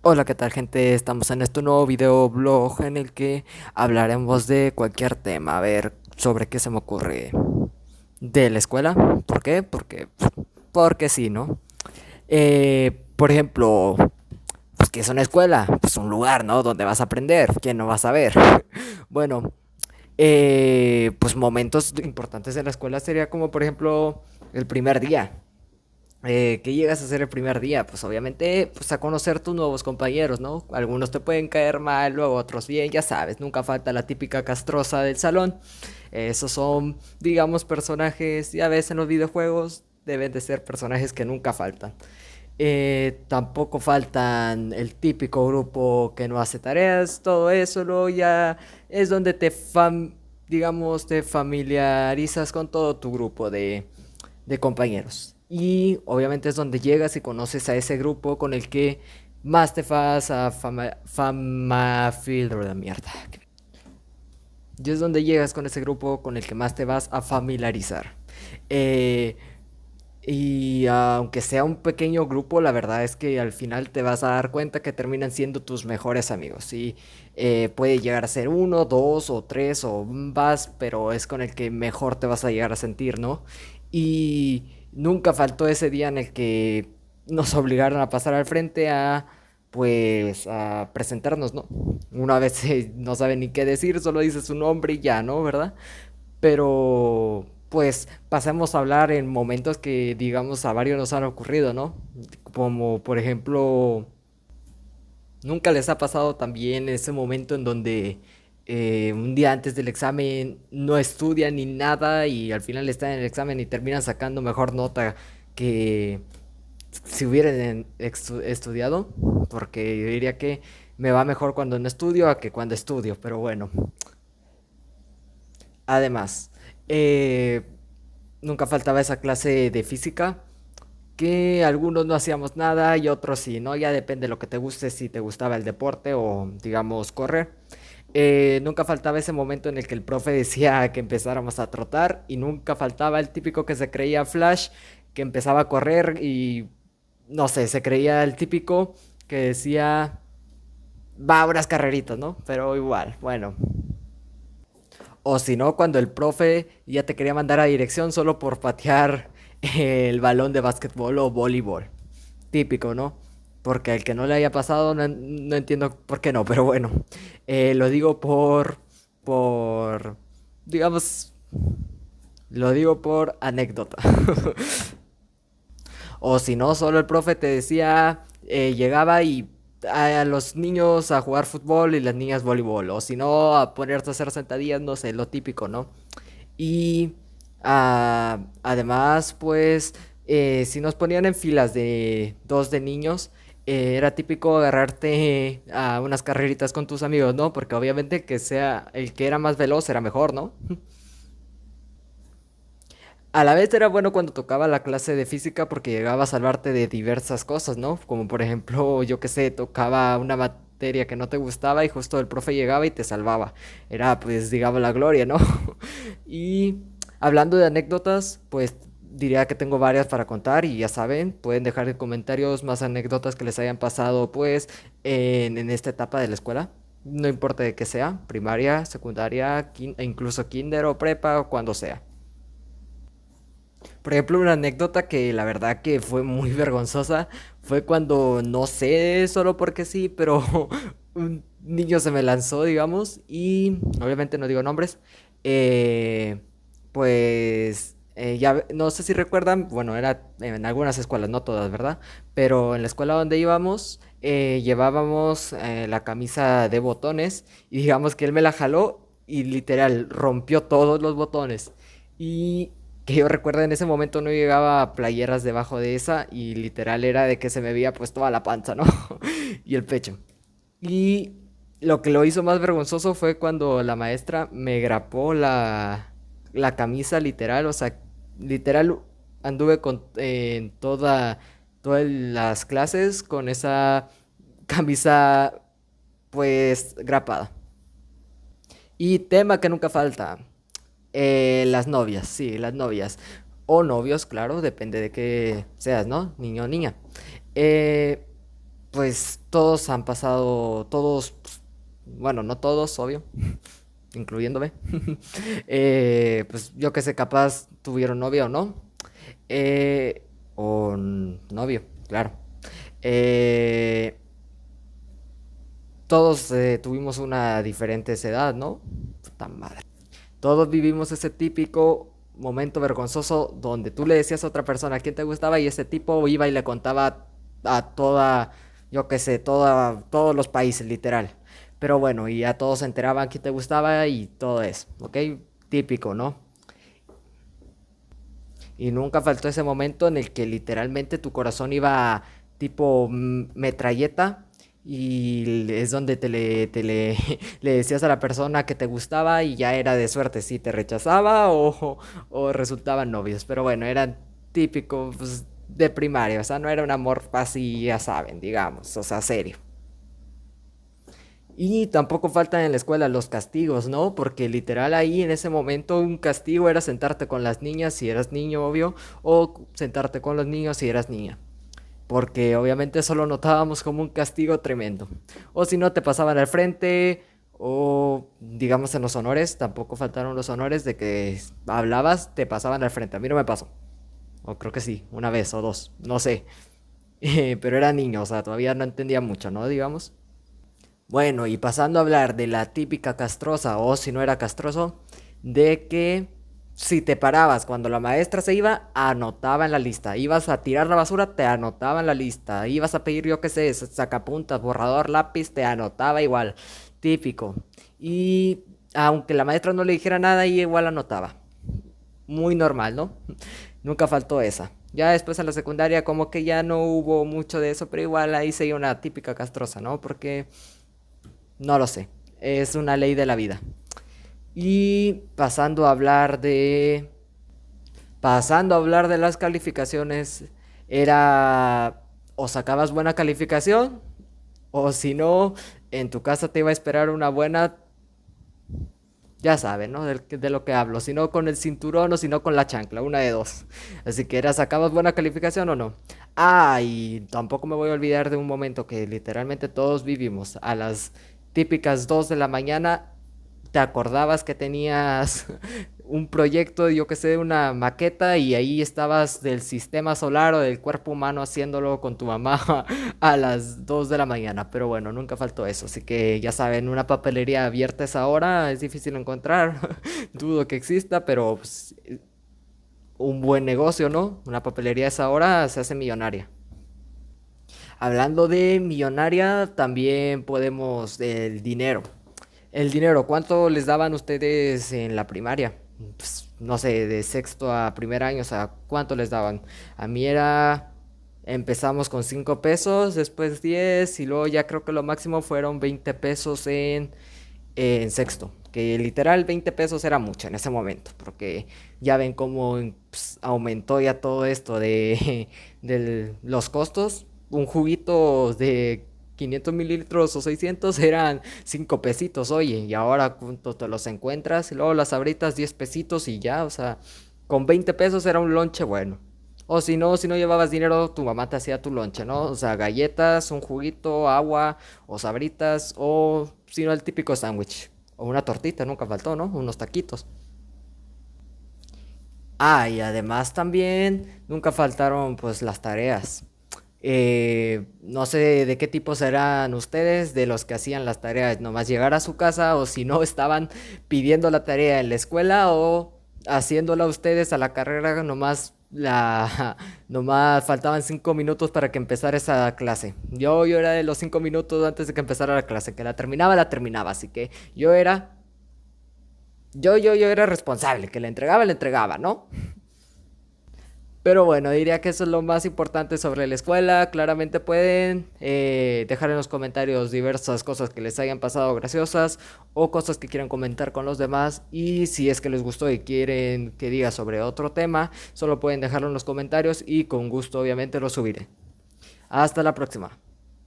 Hola, ¿qué tal, gente? Estamos en este nuevo video blog en el que hablaremos de cualquier tema. A ver, sobre qué se me ocurre. De la escuela. ¿Por qué? Porque sí, ¿no? Por ejemplo, pues, ¿qué es una escuela? Pues un lugar, ¿no? Donde vas a aprender. ¿Quién no va a saber? Bueno, pues momentos importantes en la escuela sería como, por ejemplo, el primer día. ¿Qué llegas a hacer el primer día? Pues obviamente, pues a conocer tus nuevos compañeros, ¿no? Algunos te pueden caer mal, luego otros bien, ya sabes, nunca falta la típica castrosa del salón. Esos son, digamos, personajes, ya ves, en los videojuegos deben de ser personajes que nunca faltan. Tampoco faltan el típico grupo que no hace tareas, todo eso, luego ya es donde digamos, te familiarizas con todo tu grupo de compañeros. Y obviamente es donde llegas y conoces a ese grupo con el que más te vas a de mierda. Y es donde llegas con ese grupo con el que más te vas a familiarizar. Eh, y aunque sea un pequeño grupo, la verdad es que al final te vas a dar cuenta que terminan siendo tus mejores amigos. Y puede llegar a ser uno, dos o tres o más, pero es con el que mejor te vas a llegar a sentir, ¿no? Y nunca faltó ese día en el que nos obligaron a pasar al frente pues, a presentarnos, ¿no? Una vez no sabe ni qué decir, solo dice su nombre y ya, ¿no? ¿Verdad? Pero pues pasemos a hablar en momentos que digamos a varios nos han ocurrido, ¿no? Como por ejemplo, nunca les ha pasado también ese momento en donde un día antes del examen no estudian ni nada y al final están en el examen y terminan sacando mejor nota que si hubieran estudiado, porque yo diría que me va mejor cuando no estudio a que cuando estudio, pero bueno. Además, eh, nunca faltaba esa clase de física que algunos no hacíamos nada y otros sí, ¿no? Ya depende de lo que te guste, si te gustaba el deporte o, digamos, correr. Nunca faltaba ese momento en el que el profe decía que empezáramos a trotar y nunca faltaba el típico que se creía Flash, que empezaba a correr y, no sé, se creía el típico que decía, va, unas carreritas, ¿no? Pero igual, bueno. O si no, cuando el profe ya te quería mandar a dirección solo por patear el balón de básquetbol o voleibol. Típico, ¿no? Porque al que no le haya pasado, no entiendo por qué no, pero bueno. Lo digo por, digamos, lo digo por anécdota. O si no, solo el profe te decía, llegaba y a los niños a jugar fútbol y las niñas voleibol. O si no, a ponerte a hacer sentadillas, no sé, lo típico, ¿no? Y además, pues, si nos ponían en filas de dos de niños, era típico agarrarte a unas carreritas con tus amigos, ¿no? Porque obviamente que sea el que era más veloz era mejor, ¿no? A la vez era bueno cuando tocaba la clase de física porque llegaba a salvarte de diversas cosas, ¿no? Como por ejemplo, yo qué sé, tocaba una materia que no te gustaba y justo el profe llegaba y te salvaba. Era pues, digamos, la gloria, ¿no? Y hablando de anécdotas, pues diría que tengo varias para contar y ya saben, pueden dejar en comentarios más anécdotas que les hayan pasado pues en esta etapa de la escuela. No importa de qué sea, primaria, secundaria, e incluso kinder o prepa o cuando sea. Por ejemplo, una anécdota que la verdad que fue muy vergonzosa fue cuando, no sé, solo porque sí, pero un niño se me lanzó, digamos, y obviamente no digo nombres, eh, pues ya no sé si recuerdan, bueno, era en algunas escuelas, no todas, ¿verdad? Pero en la escuela donde íbamos, llevábamos la camisa de botones y digamos que él me la jaló y literal rompió todos los botones. Y que yo recuerdo en ese momento no llegaba a playeras debajo de esa y literal era de que se me veía pues toda la panza, ¿no? Y el pecho. Y lo que lo hizo más vergonzoso fue cuando la maestra me grapó la camisa literal, o sea, literal anduve en todas las clases con esa camisa pues grapada. Y tema que nunca falta, las novias, sí, las novias. O novios, claro, depende de qué seas, ¿no? Niño o niña. Eh, pues todos han pasado, todos, pues, bueno, no todos, obvio, incluyéndome. Pues yo que sé, capaz tuvieron novia o no. O novio, claro. Eh, Todos tuvimos una diferente edad, ¿no? Puta madre. Todos vivimos ese típico momento vergonzoso donde tú le decías a otra persona quién te gustaba y ese tipo iba y le contaba a toda, yo qué sé, todos los países, literal. Pero bueno, y ya todos se enteraban quién te gustaba y todo eso, ¿ok? Típico, ¿no? Y nunca faltó ese momento en el que literalmente tu corazón iba tipo metralleta y es donde le decías a la persona que te gustaba y ya era de suerte si te rechazaba o resultaban novios. Pero bueno, era típico pues, de primaria, o sea, no era un amor así, ya saben, digamos, o sea, serio. Y tampoco faltan en la escuela los castigos, ¿no? Porque literal ahí en ese momento un castigo era sentarte con las niñas si eras niño, obvio, o sentarte con los niños si eras niña. Porque obviamente eso lo notábamos como un castigo tremendo. O si no, te pasaban al frente, o digamos en los honores, tampoco faltaron los honores de que hablabas, te pasaban al frente. A mí no me pasó. O creo que sí, una vez o dos, no sé. Pero era niño, o sea, todavía no entendía mucho, ¿no? Digamos. Bueno, y pasando a hablar de la típica castrosa, o si no era castroso, de que si te parabas cuando la maestra se iba, anotaba en la lista. Ibas a tirar la basura, te anotaba en la lista. Ibas a pedir, yo qué sé, sacapuntas, borrador, lápiz, te anotaba igual. Típico. Y aunque la maestra no le dijera nada, ella igual anotaba. Muy normal, ¿no? Nunca faltó esa. Ya después en la secundaria como que ya no hubo mucho de eso, pero igual ahí se dio una típica castrosa, ¿no? Porque no lo sé. Es una ley de la vida. Y pasando a hablar de las calificaciones, era o sacabas buena calificación o si no, en tu casa te iba a esperar una buena, ya saben, ¿no? De lo que hablo, si no con el cinturón o si no con la chancla, una de dos. Así que era sacabas buena calificación o no. Ah, y tampoco me voy a olvidar de un momento que literalmente todos vivimos a las típicas 2 de la mañana te acordabas que tenías un proyecto, yo que sé, una maqueta y ahí estabas del sistema solar o del cuerpo humano haciéndolo con tu mamá a las 2 de la mañana. Pero bueno, nunca faltó eso. Así que ya saben, una papelería abierta a esa hora es difícil encontrar. Dudo que exista, pero pues, un buen negocio, ¿no? Una papelería a esa hora se hace millonaria. Hablando de millonaria, también podemos el dinero. El dinero, ¿cuánto les daban ustedes en la primaria? Pues, no sé, de sexto a primer año, o sea, ¿cuánto les daban? A mí era, empezamos con 5 pesos, después 10 y luego ya creo que lo máximo fueron 20 pesos en sexto. Que literal 20 pesos era mucho en ese momento, porque ya ven cómo pues, aumentó ya todo esto de los costos. Un juguito de 500 mililitros o 600 eran 5 pesitos, oye, y ahora cuánto te los encuentras, y luego las abritas 10 pesitos y ya, o sea, con 20 pesos era un lonche bueno. O si no llevabas dinero, tu mamá te hacía tu lonche, ¿no? O sea, galletas, un juguito, agua, o sabritas, o si no, el típico sándwich. O una tortita, nunca faltó, ¿no? Unos taquitos. Ah, y además también nunca faltaron pues las tareas. No sé de qué tipo serán ustedes, de los que hacían las tareas, nomás llegar a su casa o si no estaban pidiendo la tarea en la escuela o haciéndola ustedes a la carrera, nomás faltaban 5 minutos para que empezara esa clase. Yo era de los 5 minutos antes de que empezara la clase, que la terminaba, así que yo era responsable, que le entregaba, ¿no? Pero bueno, diría que eso es lo más importante sobre la escuela. Claramente pueden dejar en los comentarios diversas cosas que les hayan pasado graciosas o cosas que quieran comentar con los demás. Y si es que les gustó y quieren que diga sobre otro tema, solo pueden dejarlo en los comentarios y con gusto obviamente lo subiré. Hasta la próxima.